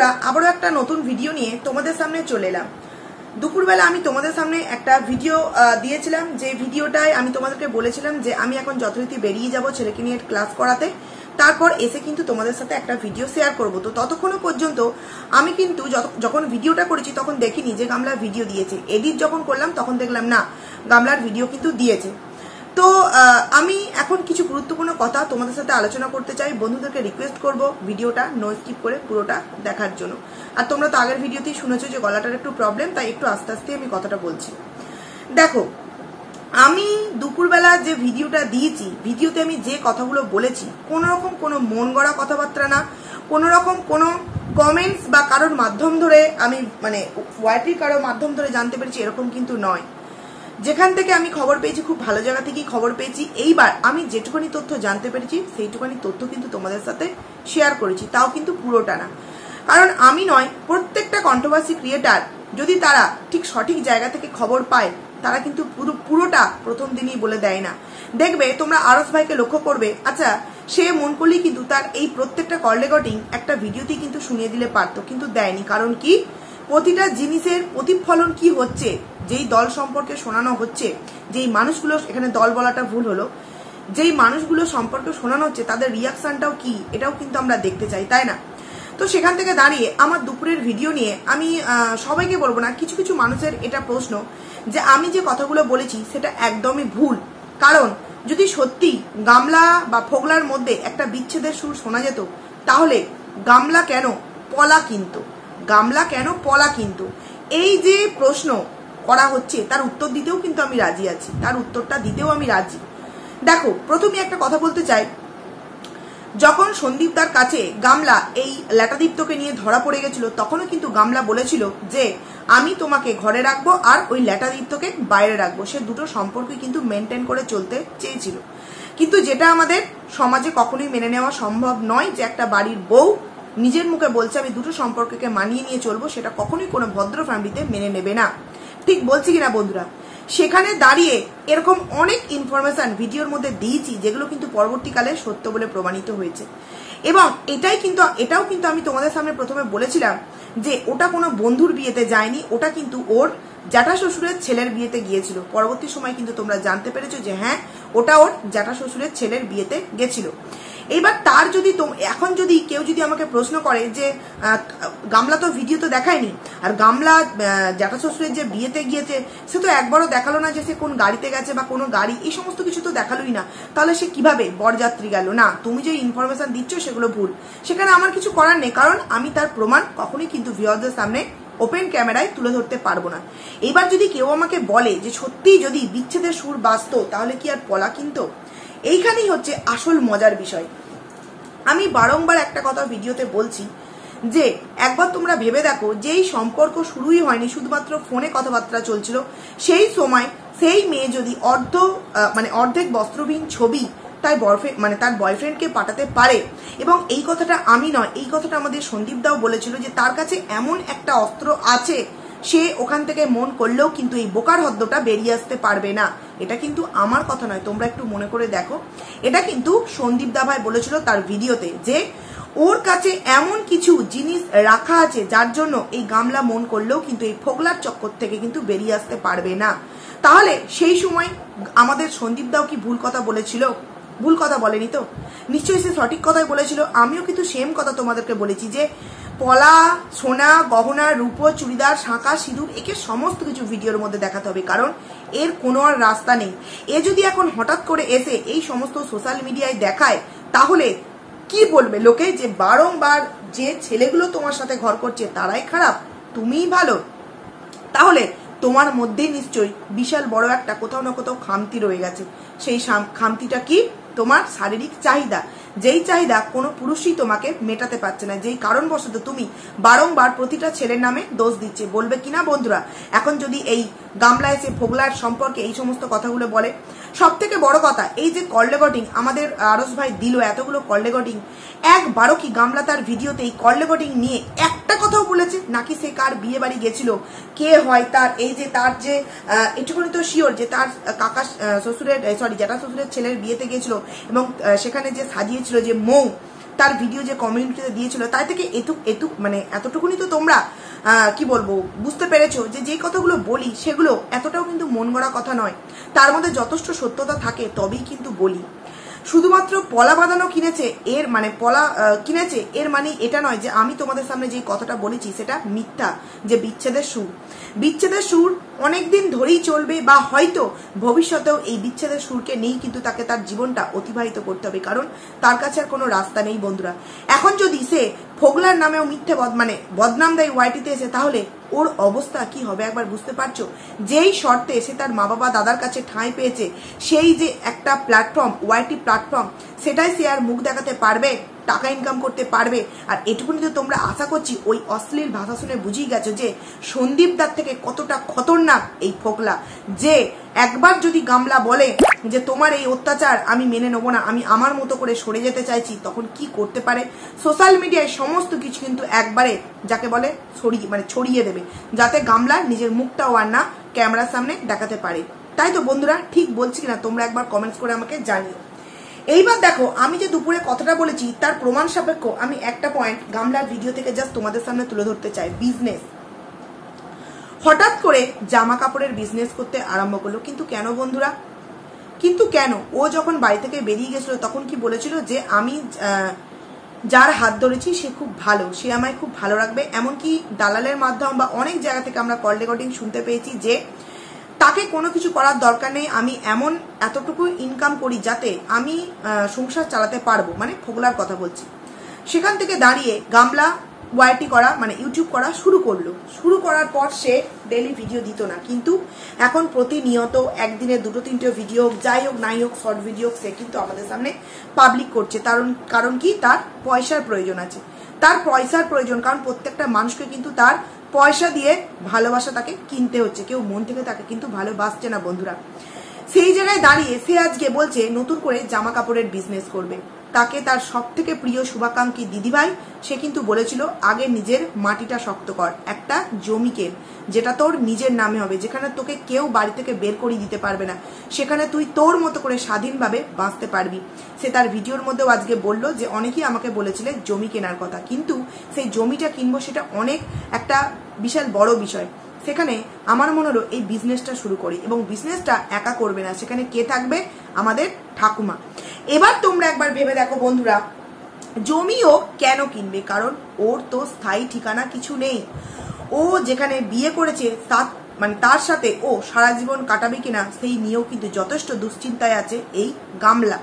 বন্ধুরা আবারও একটা নতুন ভিডিও নিয়ে তোমাদের সামনে চলে এলাম। দুপুরবেলা আমি তোমাদের সামনে একটা ভিডিও দিয়েছিলাম, যে ভিডিওটায় আমি তোমাদেরকে বলেছিলাম যে আমি এখন যথারীতি বেরিয়ে যাব ছেলেকে নিয়ে ক্লাস করাতে, তারপর এসে কিন্তু তোমাদের সাথে একটা ভিডিও শেয়ার করব। তো ততক্ষণ পর্যন্ত আমি কিন্তু যখন ভিডিওটা করেছি তখন দেখিনি যে গামলা ভিডিও দিয়েছে। এডিট যখন করলাম তখন দেখলাম না, গামলার ভিডিও কিন্তু দিয়েছে। তো আমি এখন কিছু গুরুত্বপূর্ণ কথা তোমাদের সাথে আলোচনা করতে চাই। বন্ধুদেরকে রিকোয়েস্ট করব ভিডিওটা নো স্কিপ করে পুরোটা দেখার জন্য। আর তোমরা তো আগের ভিডিওতেই শুনেছো যে গলাটার একটু প্রবলেম, তাই একটু আস্তে আস্তে আমি কথাটা বলছি। দেখো, আমি দুপুরবেলা যে ভিডিওটা দিয়েছি, ভিডিওতে আমি যে কথাগুলো বলেছি কোনো রকম কোনো মন গড়া কথাবার্তা না, কোনো রকম কোনো কমেন্টস বা কারোর মাধ্যম ধরে আমি ওয়াইটির কারোর মাধ্যম ধরে জানতে পেরেছি এরকম কিন্তু নয়। যেখান থেকে আমি খবর পেয়েছি খুব ভালো জায়গা থেকেই খবর পেয়েছি। এইবার আমি যেটুকুনি তথ্য জানতে পেরেছি সেইটুকুনি তথ্য কিন্তু তোমাদের সাথে শেয়ার করেছি, তাও কিন্তু পুরোটা না। কারণ আমি নয়, প্রত্যেকটা কন্ট্রোভার্সি ক্রিয়েটার যদি তারা ঠিক সঠিক জায়গা থেকে খবর পায় তারা কিন্তু পুরোটা প্রথম দিনই বলে দেয় না। দেখবে তোমরা আরস ভাইকে লক্ষ্য করবে, আচ্ছা সে মন করলেই কিন্তু তার এই প্রত্যেকটা কল রেকর্ডিং একটা ভিডিওতেই কিন্তু শুনিয়ে দিলে পারতো, কিন্তু দেয়নি। কারণ কি, প্রতিটা জিনিসের প্রতিফলন কি হচ্ছে, যেই দল সম্পর্কে শোনানো হচ্ছে, যেই মানুষগুলো, এখানে দল বলাটা ভুল হলো, যেই মানুষগুলো সম্পর্কে শোনানো হচ্ছে তাদের রিয়াকশনটাও কি, এটাও কিন্তু আমরা দেখতে চাই, তাই না? তো সেখান থেকে দাঁড়িয়ে আমার দুপুরের ভিডিও নিয়ে আমি সবাইকে বলবো না, কিছু কিছু মানুষের এটা প্রশ্ন যে আমি যে কথাগুলো বলেছি সেটা একদমই ভুল। কারণ যদি সত্যি গামলা বা ফোগলার মধ্যে একটা বিচ্ছেদের সুর শোনা যেত, তাহলে গামলা কেন পলা কিনতো, গামলা কেন পলা কিনতো? এই যে প্রশ্ন করা হচ্ছে তার উত্তর দিতেও কিন্তু আমি রাজি আছি, তার উত্তরটা দিতেও আমি রাজি। দেখো, প্রথমে একটা কথা বলতে চাই, যখন সন্দীপদার কাছে গামলা এই ল্যাটাদীপ্তকে নিয়ে ধরা পড়ে গেছিল, তখনও কিন্তু গামলা বলেছিল যে আমি তোমাকে ঘরে রাখবো আর ওই ল্যাটাদীপ্তকে বাইরে রাখবো। সে দুটো সম্পর্কই কিন্তু মেনটেন করে চলতে চেয়েছিল। কিন্তু যেটা আমাদের সমাজে কখনোই মেনে নেওয়া সম্ভব নয়, যে একটা বাড়ির বউ নিজের মুখে বলছে আমি দুটো সম্পর্ককে মানিয়ে নিয়ে চলবো, সেটা কখনোই কোনো ভদ্র ফ্যামিলিতে মেনে নেবে না। ঠিক বলছি কিনা বন্ধুরা? সেখানে দাঁড়িয়ে এরকম অনেক ইনফরমেশন ভিডিওর মধ্যে দিয়েছি যেগুলো কিন্তু পরবর্তীকালে সত্য বলে প্রমাণিত হয়েছে। এবং এটাও কিন্তু আমি তোমাদের সামনে প্রথমে বলেছিলাম যে ওটা কোনো বন্ধুর বিয়েতে যায়নি, ওটা কিন্তু ওর জ্যাঠা শ্বশুরের ছেলের বিয়েতে গিয়েছিল। পরবর্তী সময় কিন্তু তোমরা জানতে পেরেছো যে হ্যাঁ, ওটা ওর জ্যাঠা শ্বশুরের ছেলের বিয়েতে গেছিল। এইবার তার যদি এখন যদি কেউ যদি আমাকে প্রশ্ন করে যে গামলা তো ভিডিও তো দেখায়নি, আর গামলা জ্যাঠা শ্বশুরের যে বিয়েতে গিয়েছে সে তো একবারও দেখালো না যে সে কোন গাড়িতে গেছে বা কোনো গাড়ি, এই সমস্ত কিছু তো দেখালোই না, তাহলে সে কিভাবে বরযাত্রী গেল? না, তুমি যে ইনফরমেশন দিচ্ছ সেগুলো ভুল। সেখানে আমার কিছু করার নেই, কারণ আমি তার প্রমাণ কখনোই কিন্তু ভিউয়ারদের সামনে ওপেন ক্যামেরায় তুলে ধরতে পারবো না। এইবার যদি কেউ আমাকে বলে যে সত্যি যদি বিচ্ছেদের সুর বাজতো তাহলে কি আর পলা কিনতো, এইখানেই হচ্ছে আসল মজার বিষয়। আমি বারংবার একটা কথা ভিডিওতে বলছি যে একবার তোমরা ভেবে দেখো, যেই সম্পর্ক শুরুই হয়নি, শুধুমাত্র ফোনে কথাবার্তা চলছিল, সেই সময় সেই মেয়ে যদি অর্ধেক বস্ত্রবিহীন ছবি তার বয়ফ্রেন্ডকে পাঠাতে পারে, এবং এই কথাটা আমি নয়, এই কথাটা আমাদের সন্দীপদাও বলেছিল যে তার কাছে এমন একটা অস্ত্র আছে, সে ওখান থেকে মন করলেও কিন্তু এই বোকার হদ্দটা বেরিয়ে আসতে পারবে না। এটা কিন্তু আমার কথা নয়, তোমরা একটু মনে করে দেখো। এটা কিন্তু সন্দীপ দা ভাই বলেছিল তার ভিডিওতে যে ওর কাছে এমন কিছু জিনিস রাখা আছে যার জন্য এই গামলা মন করলেও কিন্তু এই ফোগলার চক্কর থেকে কিন্তু বেরিয়ে আসতে পারবে না। তাহলে সেই সময় আমাদের সন্দীপ দাও কি ভুল কথা বলেছিল? ভুল কথা বলেনি তো, নিশ্চয়ই সে সঠিক কথাই বলেছিল। আমিও কিন্তু সেম কথা তোমাদেরকে বলেছি যে পলা, সোনা, গহনা, রূপো, চুড়িদার, শাঁখা, সিঁদুর, একে সমস্ত কিছু ভিডিওর মধ্যে দেখাতে হবে, কারণ এর কোনো আর রাস্তা নেই। এ যদি এখন হঠাৎ করে এসে এই সমস্ত সোশ্যাল মিডিয়ায় দেখায়, তাহলে কি বলবে লোকে? যে বারংবার যে ছেলেগুলো তোমার সাথে ঘর করছে তারাই খারাপ, তুমিই ভালো। তাহলে তোমার মধ্যে নিশ্চয়ই বিশাল বড় একটা কোথাও না কোথাও খামতি রয়ে গেছে। সেই খামতিটা কি? তোমার শারীরিক চাহিদা, যেই চাহিদা কোনো পুরুষই তোমাকে মেটাতে পারছে না, যেই কারণবশত তুমি বারংবার প্রতিটা ছেলের নামে দোষ দিচ্ছে। বলবে কিনা বন্ধুরা, এখন যদি এই গামলা এসে ফোগলার সম্পর্কে এই সমস্ত কথাগুলো বলে? সব থেকে বড় কথা, এই যে কল রেকর্ডিং আমাদের আরস ভাই দিল, এতগুলো কল রেকর্ডিং, একবারও কি গামলা তার ভিডিওতে এই কল রেকর্ডিং নিয়ে একটা কথাও বলেছে? নাকি সে কার বিয়ে বাড়ি গেছিল, কে হয় তার, এই যে তার যে এটুকুনি তো শিওর যে তার কাকা শ্বশুরের জ্যাঠা শ্বশুরের ছেলের বিয়েতে গিয়েছিল এবং সেখানে যে সাজিয়েছিল যে মৌ, তার ভিডিও যে কমিউনিটিতে দিয়েছিল তাই থেকে মানে এতটুকুনি তো তোমরা কি বলবো বুঝতে পেরেছো যে যে কথাগুলো বলি সেগুলো এতটাও কিন্তু মন গড়া কথা নয়, তার মধ্যে যথেষ্ট সত্যতা থাকে তবেই কিন্তু বলি। শুধুমাত্র পলা বাঁধানো কিনেছে এর মানে পলা কিনেছে এর মানে এটা নয় যে আমি তোমাদের সামনে যে কথাটা বলেছি সেটা মিথ্যা, যে বিচ্ছেদের সুর অনেকদিন ধরেই চলবে বা হয়তো ভবিষ্যতেও এই বিচ্ছেদের সুরকে নিয়েই কিন্তু তাকে তার জীবনটা অতিবাহিত করতে হবে, কারণ তার কাছে আর কোনো রাস্তা নেই বন্ধুরা। এখন যদি সে ফোগলার নামেও মিথ্যে বদনাম দেয় ওয়াইটিতে এসে, তাহলে ওর অবস্থা কি হবে একবার বুঝতে পারছো? যেই শর্তে সে তার মা বাবা দাদার কাছে ঠাঁই পেয়েছে, সেই যে একটা প্ল্যাটফর্ম ওয়াইটি প্ল্যাটফর্ম, সেটাই সে আর মুখ দেখাতে পারবে, টাকা ইনকাম করতে পারবে। আর এটুকুনি তো তোমরা আশা করছি ওই অশ্লীল ভাষা শুনে বুঝেই গেছো যে সন্দীপ দার থেকে কতটা খতরনাক এই ফোগলা, যে একবার যদি গামলা বলে যে তোমার এই অত্যাচার আমি মেনে নেবো না, আমি আমার মতো করে সরে যেতে চাইছি, তখন কি করতে পারে। সোশ্যাল মিডিয়ায় সমস্ত কিছু কিন্তু একবারে যাকে বলে ছড়িয়ে দেবে, যাতে গামলা নিজের মুখটাও আর না ক্যামেরার সামনে দেখাতে পারে। তাই তো বন্ধুরা, ঠিক বলছি কিনা তোমরা একবার কমেন্টস করে আমাকে জানিও। এইবার দেখো, আমি যে দুপুরে কথাটা বলেছি তার প্রমাণ সাপেক্ষ আমি একটা পয়েন্ট গামলার ভিডিও থেকে জাস্ট তোমাদের সামনে তুলে ধরতে চাই। বিজনেস, হঠাৎ করে জামা কাপড়ের বিজনেস করতে আরম্ভ করলো। কিন্তু কেন বন্ধুরা, কিন্তু কেন? ও যখন বাড়ি থেকে বেরিয়ে গেছিল তখন কি বলেছিল যে আমি যার হাত ধরেছি সে খুব ভালো, সে আমায় খুব ভালো রাখবে। এমনকি দালালের মাধ্যমে বা অনেক জায়গা থেকে আমরা কল রেকর্ডিং শুনতে পেয়েছি যে তাকে কোনো কিছু করার দরকার নেই, আমি এমন এতটুকু ইনকাম করি যাতে আমি সংসার চালাতে পারবো, মানে ফোগলার কথা বলছি। সেখান থেকে দাঁড়িয়ে গামলা ওয়াইটি করা মানে ইউটিউব করা শুরু করার পর সে ডেইলি ভিডিও দিত না, কিন্তু এখন প্রতিনিয়ত একদিনে 2-3টে ভিডিও যাই হোক নাই হোক শর্ট ভিডিও সে কিন্তু আমাদের সামনে পাবলিক করছে। কারণ কি, তার পয়সার প্রয়োজন আছে, তার পয়সার প্রয়োজন, কারণ প্রত্যেকটা মানুষকে কিন্তু তার পয়সা দিয়ে ভালোবাসা তাকে কিনতে হচ্ছে, কেউ মন থেকে তাকে কিন্তু ভালোবাসছে না বন্ধুরা। সেই জায়গায় দাঁড়িয়ে সে আজকে বলছে নতুন করে জামা কাপড়ের বিজনেস করবে। তাকে তার সব থেকে প্রিয় শুভাকাঙ্ক্ষী দিদিভাই সে কিন্তু বলেছিল আগে নিজের মাটিটা শক্ত কর, একটা জমি কেন যেটা তোর নিজের নামে হবে, যেখানে তোকে কেউ বাড়ি থেকে বের করে দিতে পারবে না, সেখানে তুই তোর মতো করে স্বাধীনভাবে বাঁচতে পারবি। সে তার ভিডিওর মধ্যেও আজকে বলল যে অনেকেই আমাকে বলেছিলেন জমি কেনার কথা, কিন্তু সেই জমিটা কিনবো সেটা অনেক একটা বিশাল বড় বিষয়। সেখানে আমার মনে হলো এই বিজনেসটা শুরু করি, এবং বিজনেসটা একা করবে না, সেখানে কে থাকবে, আমাদের ঠাকুমা। এবার তোমরা একবার ভেবে দেখো বন্ধুরা, জমিও কেন কিনবে? কারণ ওর তো স্থায়ী ঠিকানা কিছু নেই। ও যেখানে বিয়ে করেছে তার সাথে ও সারা জীবন কাটাবে কিনা সেই নিয়েও কিন্তু যথেষ্ট দুশ্চিন্তায় আছে এই গামলা।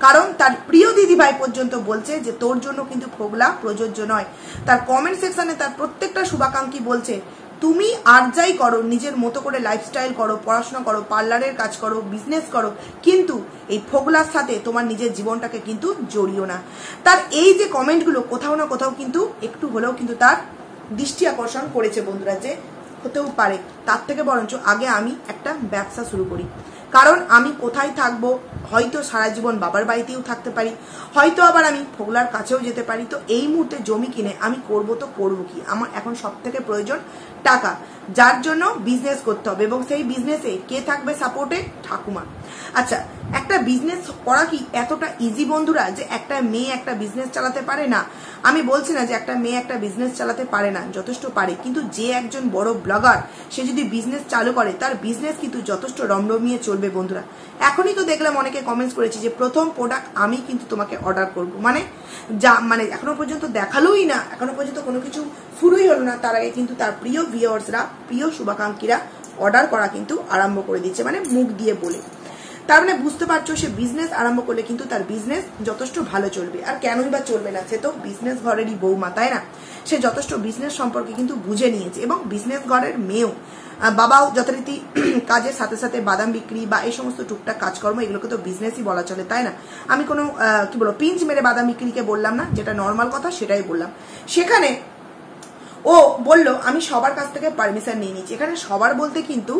কারণ তার প্রিয় দিদিভাই পর্যন্ত বলছে যে তোর জন্য কিন্তু ফোগলা প্রযোজ্য নয়। তার কমেন্ট সেকশনে তার প্রত্যেকটা শুভাকাঙ্ক্ষী বলছে তুমি আর যাই করো, নিজের মতো করে লাইফস্টাইল করো, পড়াশোনা করো, পার্লারের কাজ করো, বিজনেস করো, কিন্তু এই ফোগলার সাথে তোমার নিজের জীবনটাকে কিন্তু জড়িও না। তার এই যে কমেন্টগুলো কোথাও না কোথাও কিন্তু একটু হলেও কিন্তু তার দৃষ্টি আকর্ষণ করেছে বন্ধুরা, যে হতেও পারে তার থেকে বরঞ্চ আগে আমি একটা ব্যবসা শুরু করি, কারণ আমি কোথায় থাকবো, হয়তো সারা জীবন বাবার বাড়িতেও থাকতে পারি, হয়তো আবার আমি ফোগলার কাছেও যেতে পারি। তো এই মুহূর্তে জমি কিনে আমি করবো তো করবো কি, আমার এখন সব থেকে প্রয়োজন টাকা, যার জন্য বিজনেস করতে হবে, এবং সেই বিজনেসে কে থাকবে সাপোর্টে, ঠাকুমা। আচ্ছা, একটা বিজনেস করা কি এতটা ইজি বন্ধুরা যে একটা মেয়ে একটা বিজনেস চালাতে পারে না? আমি বলছি না যে একটা মেয়ে একটা বিজনেস চালাতে পারে না, যথেষ্ট পারে, কিন্তু যে একজন বড় ব্লগার সে যদি বিজনেস চালু করে তার বিজনেস কিন্তু যথেষ্ট রমরমিয়ে চলবে বন্ধুরা। এখনই তো দেখলাম অনেকে কমেন্টস করেছে যে প্রথম প্রোডাক্ট আমি কিন্তু তোমাকে অর্ডার করব, মানে এখনো পর্যন্ত দেখালোই না, এখনো পর্যন্ত কোনো কিছু শুরুই হলো না, তার আগে কিন্তু তার প্রিয় ভিউয়ার্সরা, প্রিয় শুভাকাঙ্ক্ষীরা অর্ডার করা কিন্তু আরম্ভ করে দিচ্ছে, মানে মুখ দিয়ে বলে। তার মানে বুঝতে পারছো সে বিজনেস আরম্ভ করলে কিন্তু তার বিজনেস যথেষ্ট ভালো চলবে। আর কেনই বা চলবে না, সে তো বিজনেস ঘরেরই বৌমা, তাই না? সে যথেষ্ট বিজনেস সম্পর্কে কিন্তু বুঝে নিয়েছে, এবং বিজনেস ঘরের মেয়েও, বাবাও যথারীতি কাজের সাথে সাথে বাদাম বিক্রি বা এই সমস্ত টুকটাক কাজকর্ম, এগুলোকে তো বিজনেসই বলা চলে, তাই না? আমি কোনো পিঞ্চ মেরে বাদাম বিক্রিকে বললাম না, যেটা নর্মাল কথা সেটাই বললাম। সেখানে ও ও বলল আমি সবার কাছ থেকে পারমিশন নিয়ে নিচ্ছি। এখানে সবার বলতে কিন্তু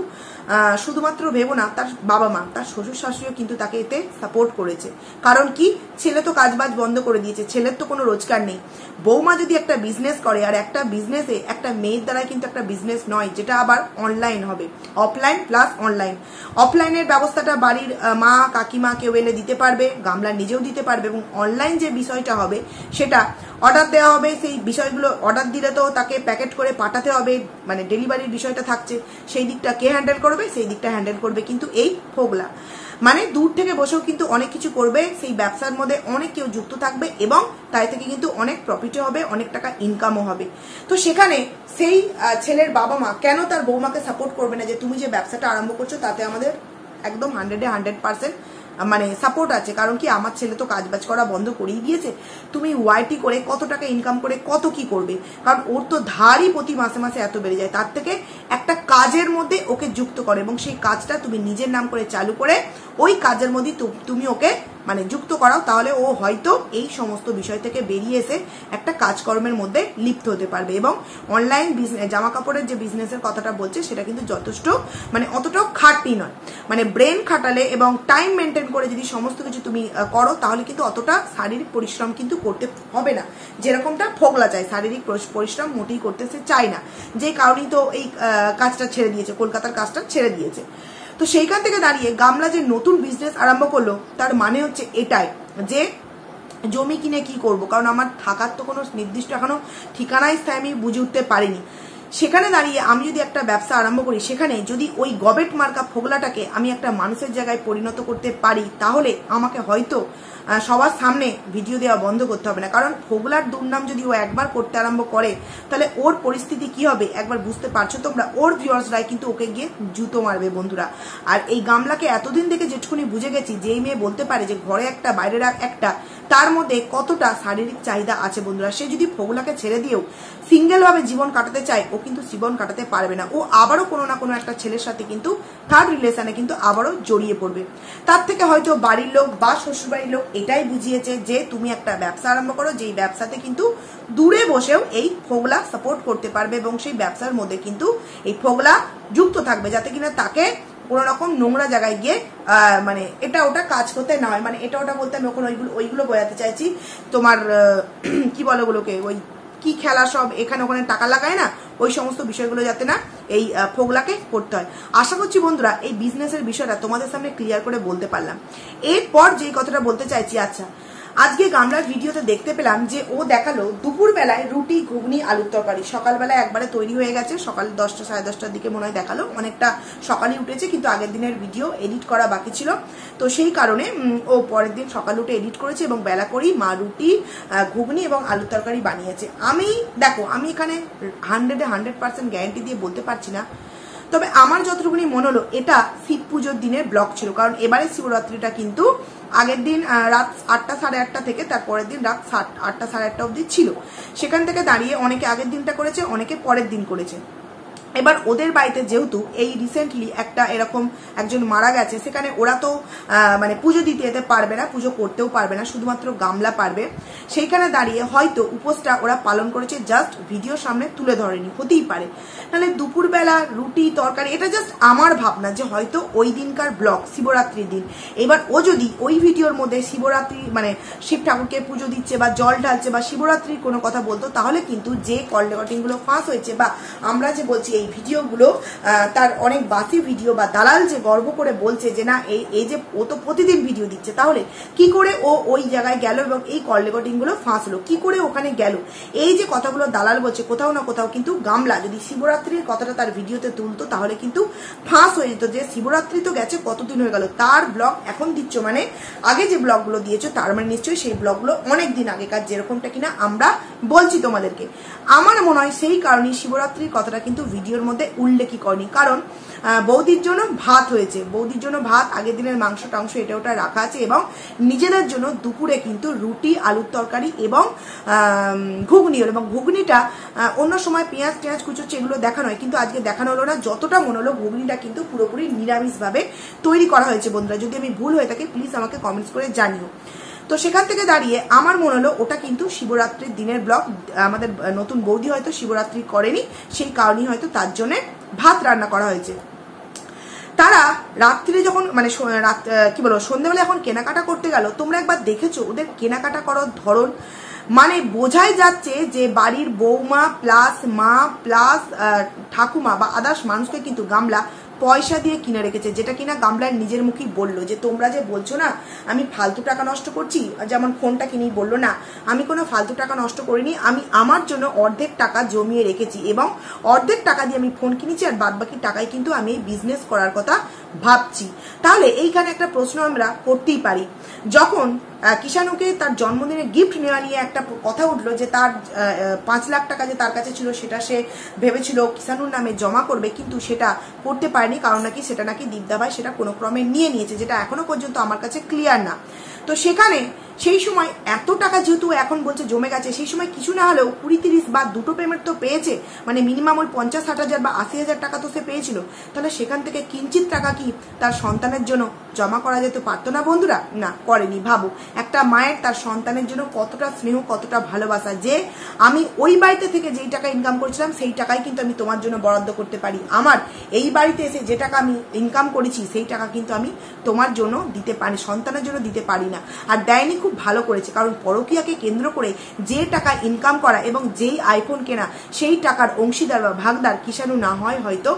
শুধুমাত্র ভেবো না, তার বাবা মা, তার শ্বশুর শাশুড়িও কিন্তু তাকে এতে সাপোর্ট করেছে। কারণ কি, ছেলে তো কাজবাজ বন্ধ করে দিয়েছে, ছেলের তো কোনো রোজগার নেই। বৌমা যদি একটা বিজনেস করে, আর একটা বিজনেসে একটা মেয়ের দ্বারা কিন্তু একটা বিজনেস নয়, যেটা আবার অনলাইন হবে, অফলাইন প্লাস অনলাইন। অফলাইনের ব্যবস্থাটা বাড়ির মা কাকিমা কেউ এলে দিতে পারবে, গামলা নিজেও দিতে পারবে, এবং অনলাইন যে বিষয়টা হবে সেটা অর্ডার দেওয়া হবে। সেই বিষয়গুলো অর্ডার দিলে তো তাকে প্যাকেট করে পাঠাতে হবে, মানে ডেলিভারির বিষয়টা থাকছে, সেই দিকটা কে হ্যান্ডেল করবে? সেই দিকটা হ্যান্ডেল করবে কিন্তু এই ফোগলা। মানে দূর থেকে বসেও কিন্তু অনেক কিছু করবে, সেই ব্যবসার মধ্যে অনেক কেউ যুক্ত থাকবে, এবং তাই থেকে কিন্তু অনেক প্রফিটও হবে, অনেক টাকা ইনকামও হবে। তো সেখানে সেই ছেলের বাবা মা কেন তার বৌমাকে সাপোর্ট করবে না, যে তুমি যে ব্যবসাটা আরম্ভ করছো তাতে আমাদের একদম 100% মানে সাপোর্ট আছে। কারণ কি, আমার ছেলে তো কাজবাজ করা বন্ধ করেই দিয়েছে, তুমি ওয়াইটি করে কত টাকা ইনকাম করে কত কি করবে? কারণ ওর তো ধারই প্রতি মাসে মাসে এত বেড়ে যায়। তার থেকে একটা কাজের মধ্যে ওকে যুক্ত করে, এবং সেই কাজটা তুমি নিজের নাম করে চালু করে ওই কাজের মধ্যে তুমি ওকে মানে যুক্ত করাও, তাহলে ও হয়তো এই সমস্ত বিষয় থেকে বেরিয়ে এসে একটা কাজকর্মের মধ্যে লিপ্ত হতে পারবে। এবং অনলাইন বিজনেস, জামা কাপড়ের যে বিজনেসের কথাটা বলছে, সেটা কিন্তু যথেষ্ট মানে অতটাও খাটনি নয়। মানে ব্রেন খাটালে এবং টাইম মেনটেন করে যদি সমস্ত কিছু তুমি করো, তাহলে কিন্তু অতটা শারীরিক পরিশ্রম কিন্তু করতে হবে না, যেরকমটা ফোগলা চায়। শারীরিক পরিশ্রম মোটেই করতে সে চায় না, যে কারণেই তো এই কাজটা ছেড়ে দিয়েছে, কলকাতার কাজটা ছেড়ে দিয়েছে। তো সেইখান থেকে দাঁড়িয়ে গামলা যে নতুন বিজনেস আরম্ভ করলো, তার মানে হচ্ছে এটাই যে জমি কিনে কি করব, কারণ আমার থাকার তো কোনো নির্দিষ্ট এখনো ঠিকানাই স্থায়ী আমি বুঝে উঠতে পারিনি। সেখানে দাঁড়িয়ে আমি যদি একটা ব্যবসা আরম্ভ করি, সেখানে যদি ওই গবেট মার্কা ফোগলাটাকে আমি একটা মানুষের জায়গায় পরিণত করতে পারি, তাহলে আমাকে হয়তো সবার সামনে ভিডিও দেওয়া বন্ধ করতে হবে না। কারণ ফোগলার দুর্নাম যদি ও একবার করতে আরম্ভ করে, তাহলে ওর পরিস্থিতি কি হবে একবার বুঝতে পারছো তোমরা। ওর ভিউয়ার্সরাই কিন্তু ওকে গিয়ে জুতো মারবে বন্ধুরা। আর এই গামলাকে এতদিন থেকে যেটুকুনি বুঝে গেছি, যেই মেয়ে বলতে পারে যে ঘরে একটা বাইরে একটা, তার মধ্যে কতটা শারীরিক চাহিদা আছে বন্ধুরা। সে যদি ফোগলাকে ছেড়ে দিয়েও সিঙ্গেল ভাবে জীবন কাটাতে চায়, ও কিন্তু জীবন কাটাতে পারবে না। ও আবারও কোনো না কোনো একটা ছেলের সাথে কিন্তু থার্ড রিলেশনে কিন্তু আবারও জড়িয়ে পড়বে। তার থেকে হয়তো বাড়ির লোক বা শ্বশুরবাড়ির লোক এটাই বুঝিয়েছে যে তুমি একটা ব্যবসা আরম্ভ করো, যেই ব্যবসাতে কিন্তু দূরে বসেও এই ফোগলা সাপোর্ট করতে পারবে, এবং সেই ব্যবসার মধ্যে কিন্তু এই ফোগলা যুক্ত থাকবে, যাতে কিনা তাকে কোনো রকম নোংরা জায়গায় গিয়ে মানে এটা ওটা কাজ করতে না হয়। মানে এটা ওটা বলতে আমি ওখানে ওইগুলো বোঝাতে চাইছি, তোমার কি বলে ওগুলোকে, ওই কি খেলা সব এখানে ওখানে টাকা লাগায় না, ওই সমস্ত বিষয়গুলো যাতে না এই ফোগলাকে করতে হয়। আশা করছি বন্ধুরা এই বিজনেসের বিষয়টা তোমাদের সামনে ক্লিয়ার করে বলতে পারলাম। এরপর যেই কথাটা বলতে চাইছি, আচ্ছা আজকে গামলার ভিডিওতে দেখতে পেলাম যে ও দেখালো দুপুর বেলায় রুটি ঘুগনি আলুর তরকারি, সকালবেলায় একবারে তৈরি হয়ে গেছে, সকাল 10টা সাড়ে 10টার দিকে মনে হয় দেখালো, অনেকটা সকালে উঠেছে, কিন্তু আগের দিনের ভিডিও এডিট করা বাকি ছিল, তো সেই কারণে ও পরের দিন সকালে উঠে এডিট করেছে, এবং বেলা করেই মা রুটি ঘুগনি এবং আলুর তরকারি বানিয়েছে। আমি দেখো, আমি এখানে 100% গ্যারান্টি দিয়ে বলতে পারছি না, তবে আমার যতটুকুনি মনে হলো এটা শিব পুজোর দিনের ব্লগ ছিল। কারণ এবারে শিবরাত্রিটা কিন্তু আগের দিন রাত 8টা সাড়ে 8টা থেকে তারপরের দিন রাত 8টা সাড়ে 8টা অবধি ছিল। সেখান থেকে দাঁড়িয়ে অনেকে আগের দিনটা করেছে, অনেকে পরের দিন করেছে। এবার ওদের বাড়িতে যেহেতু এই রিসেন্টলি একটা এরকম একজন মারা গেছে, সেখানে ওরা তো মানে পুজো দিতে যেতে পারবে না, পুজো করতেও পারবে না, শুধুমাত্র গামলা পারবে। সেইখানে দাঁড়িয়ে হয়তো উপোসটা ওরা পালন করেছে, জাস্ট ভিডিওর সামনে তুলে ধরেনি, হতেই পারে। তাহলে দুপুরবেলা রুটি তরকারি, এটা জাস্ট আমার ভাবনা যে হয়তো ওই দিনকার ব্লগ শিবরাত্রির দিন। এবার ও যদি ওই ভিডিওর মধ্যে শিবরাত্রি মানে শিব ঠাকুরকে পুজো দিচ্ছে বা জল ঢালছে বা শিবরাত্রির কোনো কথা বলতো, তাহলে কিন্তু যে কল রেকর্ডিংগুলো ফাঁস হয়েছে বা আমরা যে বলছি এই ভিডিওগুলো তার অনেক বাসি ভিডিও, বা দালাল যে গর্ব করে বলছে যে না এই যে ও তো প্রতিদিন ভিডিও দিচ্ছে, তাহলে কি করে ও ওই জায়গায় গেল এবং এই কল রেকর্ডিংগুলো ফাঁস হলো, কি করে ওখানে গেল? এই যে কথাগুলো দালাল বলছে, কোথাও না কোথাও কিন্তু গামলা যদি শিবরাত্রির কথাটা তার ভিডিওতে তুলতো, তাহলে কিন্তু ফাঁস হয়ে যেত যে শিবরাত্রি তো গেছে কতদিন হয়ে গেল, তার ব্লগ এখন দিচ্ছ মানে আগে যে ব্লগগুলো দিয়েছো তার মানে নিশ্চয়ই সেই ব্লগগুলো অনেক দিন আগেকার, যেরকমটা কিনা আমরা বলছি তোমাদেরকে। আমার মনে হয় সেই কারণে শিবরাত্রির কথাটা কিন্তু ভিডিওর মধ্যে উল্লেখই করেনি। কারণ বৌদির জন্য ভাত হয়েছে, বৌদির জন্য ভাত, আগের দিনের মাংস টাংস এটা ওটা রাখা আছে, এবং নিজেদের জন্য দুপুরে কিন্তু রুটি আলুর তরকারি এবং ঘুগনি হলো। এবং ঘুগনিটা অন্য সময় পেঁয়াজ টেঁয়াজ কুচোচ্ছে এগুলো দেখানো হয়, কিন্তু আজকে দেখানো হলো না। যতটা মনে হলো ঘুগনিটা কিন্তু পুরোপুরি নিরামিষভাবে তৈরি করা হয়েছে বন্ধুরা। যদি আমি ভুল হয়ে থাকি প্লিজ আমাকে কমেন্টস করে জানিও। তো সেখান থেকে দাঁড়িয়ে আমার মনে হলো ওটা কিন্তু শিবরাত্রির দিনের ব্লগ, আমাদের নতুন বৌদি হয়তো শিবরাত্রি করেনি, সেই কারণেই হয়তো তার জন্য ভাত রান্না করা হয়েছে। তারা রাত্রিরে যখন মানে কি বলবো সন্ধ্যেবেলা এখন কেনাকাটা করতে গেল, তোমরা একবার দেখেছো ওদের কেনাকাটা করার ধরন, মানে বোঝাই যাচ্ছে যে বাড়ির বৌমা প্লাস মা প্লাস ঠাকুমা বা আদার্স মানুষকে কিন্তু গামলা পয়সা দিয়ে কিনে রেখেছে, যেটা কিনা গামলার নিজের মুখেই বললো যে তোমরা যে বলছো না আমি ফালতু টাকা নষ্ট করছি, যেমন ফোনটা কিনেই বললো না আমি কোনো ফালতু টাকা নষ্ট করিনি, আমি আমার জন্য অর্ধেক টাকা জমিয়ে রেখেছি এবং অর্ধেক টাকা দিয়ে আমি ফোন কিনেছি আর বাদ বাকি টাকায় কিন্তু আমি বিজনেস করার কথা ভাবছি। তাহলে এইখানে একটা প্রশ্ন আমরা করতেই পারি, যখন কিষাণুকে তার জন্মদিনে গিফট নেওয়া নিয়ে একটা কথা উঠলো যে তার 5 লাখ টাকা যে তার কাছে ছিল সেটা সে ভেবেছিল কিষাণুর নামে জমা করবে, কিন্তু সেটা করতে পারেনি, কারণ নাকি সেটা নাকি দীপদা ভাই সেটা কোনো ক্রমে নিয়ে নিয়েছে, যেটা এখনো পর্যন্ত আমার কাছে ক্লিয়ার না। তো সেখানে সেই সময় এত টাকা যেহেতু এখন বলছে জমে গেছে, সেই সময় কিছু না হলেও 20-30 বা দুটো পেমেন্ট তো পেয়েছে, মানে মিনিমাম ওই 50-60 হাজার বা 80,000 টাকা তো সে পেয়েছিল। তাহলে সেখান থেকে কিঞ্চিত টাকা কি তার সন্তানের জন্য জমা করা যেতে পারতো না বন্ধুরা? না, করেনি। ভাবো একটা মায়ের তার সন্তানের জন্য কতটা স্নেহ, কতটা ভালোবাসা, যে আমি ওই বাড়িতে থেকে যেই টাকা ইনকাম করেছিলাম সেই টাকাই কিন্তু আমি তোমার জন্য বরাদ্দ করতে পারি, আমার এই বাড়িতে এসে যে টাকা আমি ইনকাম করেছি সেই টাকা কিন্তু আমি তোমার জন্য দিতে পারি, সন্তানের জন্য দিতে পারি না। আর দেয়নি, খুব ভালো করেছে, কারণ পরকীয়াকে কেন্দ্র করে যে টাকা ইনকাম করা এবং যেই আইফোন কেনা সেই টাকার অংশীদার বা ভাগদার কিষাণু না হয় হয়তো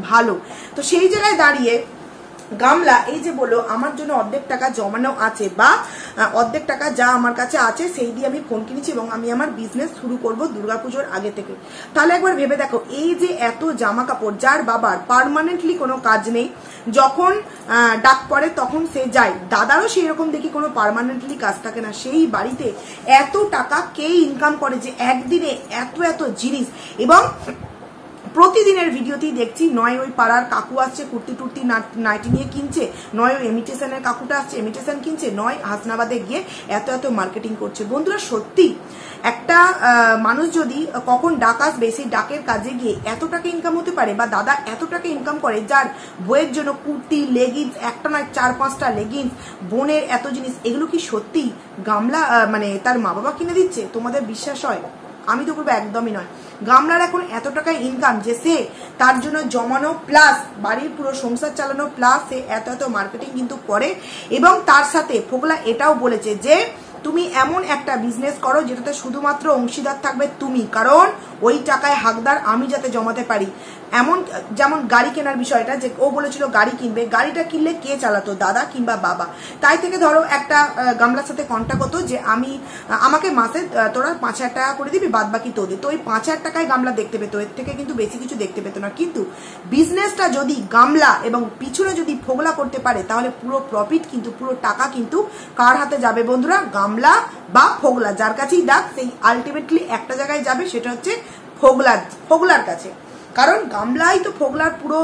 ভালো। তো সেই জায়গায় দাঁড়িয়ে গামলা এই যে বললো আমার জন্য অর্ধেক টাকা জমানো আছে বা অর্ধেক টাকা যা আমার কাছে আছে সেই দিয়ে আমি ফোন কিনেছি এবং আমি আমার বিজনেস শুরু করব দুর্গাপুজোর আগে থেকে। তাহলে একবার ভেবে দেখো, এই যে এত জামা কাপড়, যার বাবার পার্মানেন্টলি কোনো কাজ নেই, যখন ডাক পড়ে তখন সে যায়, দাদারও সেই রকম দেখি কোনো পার্মানেন্টলি কাজ থাকে না, সেই বাড়িতে এত টাকা কে ইনকাম করে যে একদিনে এত এত জিনিস। এবং প্রতিদিনের ভিডিওতেই দেখছি, নয় ওই পাড়ার কাকু আসছে কুর্তি টুর্তি নাইটি নিয়ে কিনছে, নয় ওই ইমিটেশনের কাকুটা আসছে ইমিটেশন কিনছে, নয় হাসনাবাদে গিয়ে এত এত মার্কেটিং করছে। বন্ধুরা সত্যি একটা মানুষ যদি কখন ডাক আসবে সেই ডাকের কাজে গিয়ে এত টাকা ইনকাম হতে পারে, বা দাদা এত টাকা ইনকাম করে যার বইয়ের জন্য কুর্তি লেগিংস, একটা নয় 4-5টা লেগিংস, বোনের এত জিনিস, এগুলো কি সত্যি গামলা মানে তার মা বাবা কিনে দিচ্ছে? তোমাদের বিশ্বাস হয়? আমি তো বলবো একদমই নয়। গামলার এখন এত টাকা ইনকাম যে সে তার জন্য জমানো প্লাস বাড়ির পুরো সংসার চালানো প্লাস সে এত এত মার্কেটিং কিন্তু করে। এবং তার সাথে ফোগলা এটাও বলেছে যে তুমি এমন একটা বিজনেস করো যেটাতে শুধুমাত্র অংশীদার থাকবে তুমি, কারণ ওই টাকায় হাকদার আমি যাতে জমাতে পারি। এমন যেমন গাড়ি কেনার বিষয়টা, যে ও বলেছিল গাড়ি কিনবে, গাড়িটা কিনলে কে চালাতো, দাদা কিংবা বাবা? তাই থেকে ধরো একটা গামলার সাথে কন্ট্যাক্ট হতো যে আমাকে মাসে তোরা 5,000 টাকা করে দিবি, বাদ বাকি তোদের, তো ওই 5,000 টাকায় গামলা দেখতে পেতো, এর থেকে কিন্তু বেশি কিছু দেখতে পেতো না। কিন্তু বিজনেসটা যদি গামলা এবং পিছনে যদি ফোগলা করতে পারে তাহলে পুরো প্রফিট কিন্তু, পুরো টাকা কিন্তু কার হাতে যাবে বন্ধুরা? গামলা বা ফোগলা, যার কাছেই ডাক সেই আলটিমেটলি একটা জায়গায় যাবে, সেটা হচ্ছে ফোগলার কাছে। কারণ গামলাই তো ফোগলার পুরো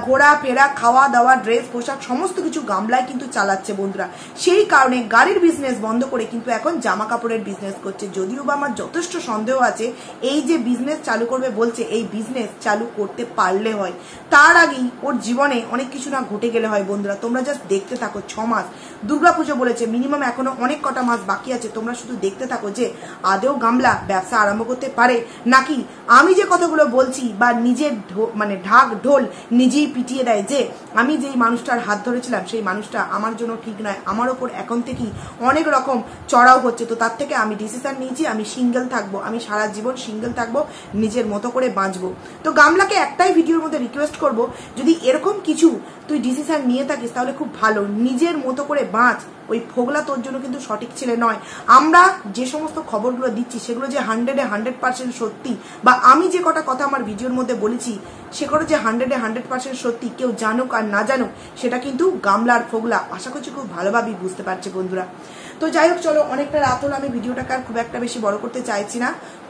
ঘোরা ফেরা, খাওয়া দাওয়া, ড্রেস পোশাক সমস্ত কিছু গামলাই কিন্তু চালাচ্ছে বন্ধুরা। সেই কারণে গাড়ির বিজনেস বন্ধ করে কিন্তু এখন জামা কাপড়ের বিজনেস করছে। যদিও বা আমার যথেষ্ট সন্দেহ আছে এই যে বিজনেস চালু করবে বলছে, এই বিজনেস চালু করতে পারলে হয়, তার আগেই ওর জীবনে অনেক কিছু না ঘটে গেলে হয় বন্ধুরা। তোমরা জাস্ট দেখতে থাকো, 6 মাস দুর্গাপুজো বলেছে, মিনিমাম এখনো অনেক কটা মাস বাকি আছে, তোমরা শুধু দেখতে থাকো যে আদেও গামলা ব্যবসা আরম্ভ করতে পারে নাকি আমি যে কথাগুলো বলছি বা নিজের মানে ঢাক ঢোল নিজেই পিটিয়ে দেয় যে আমি যেই মানুষটার হাত ধরেছিলাম সেই মানুষটা আমার জন্য ঠিক নয়, আমার ওপর এখন থেকেই অনেক রকম চড়াও হচ্ছে। তো তার থেকে আমি ডিসিশন নিয়েছি আমি সিঙ্গেল থাকবো, আমি সারা জীবন সিঙ্গেল থাকবো, নিজের মতো করে বাঁচবো। তো গামলাকে একটাই ভিডিওর মধ্যে রিকোয়েস্ট করব, যদি এরকম কিছু তুই ডিসিশন নিয়ে থাকিস তাহলে খুব ভালো, নিজের মতো করে বাঁচ। ওই ফোগলা তোর জন্য কিন্তু সঠিক ছেলে নয়। আমরা যে সমস্ত খবরগুলো দিচ্ছি সেগুলো যে 100% সত্যি, বা আমি যে কটা কথা আমার ভিডিওর মধ্যে বলেছি সেগুলো যে 100% সত্যি, কেউ জানুক আর না জানুক, সেটা কিন্তু গামলার ফোগলা আশা করছি খুব ভালোভাবেই বুঝতে পারছে বন্ধুরা। তো যাই হোক, চলো অনেকটা রাত হলো, আমি ভিডিওটাকে আর খুব একটা বেশি বড় করতে চাইছি না,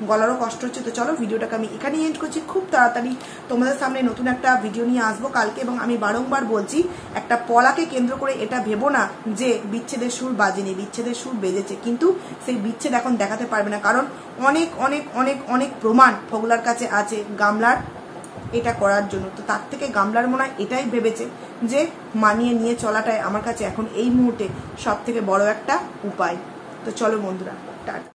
গলারও কষ্ট হচ্ছে। তো চলো ভিডিওটাকে আমি এখানেই এন্ড করছি। খুব তাড়াতাড়ি তোমাদের সামনে নতুন একটা ভিডিও নিয়ে আসবো কালকে। এবং আমি বারংবার বলছি, একটা পলাকে কেন্দ্র করে এটা ভেবো না যে বিচ্ছেদের সুর বাজেনি, বিচ্ছেদের সুর বেজেছে, কিন্তু সেই বিচ্ছেদ এখন দেখাতে পারবে না, কারণ অনেক অনেক অনেক অনেক প্রমাণ ফোগলার কাছে আছে গামলার এটা করার জন্য। তো তার থেকে গামলার মনে হয় এটাই ভেবেছে যে মানিয়ে নিয়ে চলাটাই আমার কাছে এখন এই মুহূর্তে সব থেকে বড় একটা উপায়। তো চলো বন্ধুরা, টাটা।